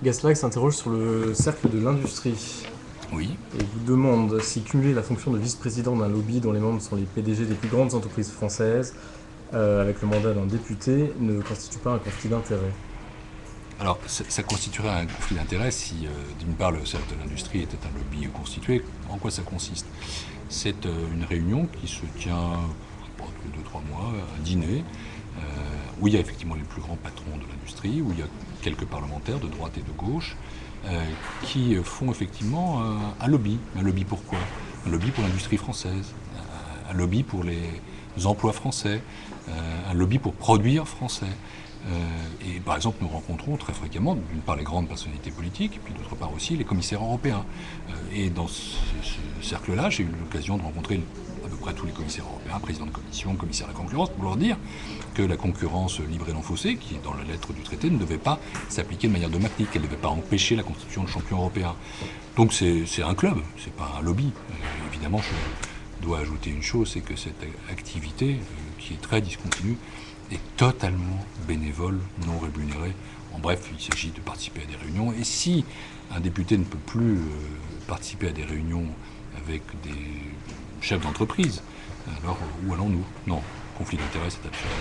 Gastelag s'interroge sur le cercle de l'industrie Oui. et vous demande si cumuler la fonction de vice-président d'un lobby dont les membres sont les PDG des plus grandes entreprises françaises avec le mandat d'un député ne constitue pas un conflit d'intérêts. Alors, ça constituerait un conflit d'intérêts si, d'une part, le cercle de l'industrie était un lobby constitué. En quoi ça consiste? C'est une réunion qui se tient tous les 2-3 mois, un dîner, où il y a effectivement les plus grands patrons de l'industrie, où il y a quelques parlementaires de droite et de gauche, qui font effectivement un lobby. Un lobby pour quoi? Un lobby pour l'industrie française, un lobby pour les emplois français, un lobby pour produire français. Et par exemple, nous rencontrons très fréquemment, d'une part, les grandes personnalités politiques, et puis d'autre part aussi les commissaires européens. Et dans ce cercle-là, j'ai eu l'occasion de rencontrer à peu près tous les commissaires européens, présidents de commission, commissaires à la concurrence, pour leur dire que la concurrence libre et non faussée, qui est dans la lettre du traité, ne devait pas s'appliquer de manière dogmatique, qu'elle ne devait pas empêcher la constitution de champions européens. Donc c'est un club, c'est pas un lobby. Évidemment, je dois ajouter une chose, c'est que cette activité, qui est très discontinue, est totalement bénévole, non rémunérée. En bref, il s'agit de participer à des réunions. Et si un député ne peut plus participer à des réunions avec des chefs d'entreprise, alors où allons-nous? Non, conflit d'intérêts, c'est absurde.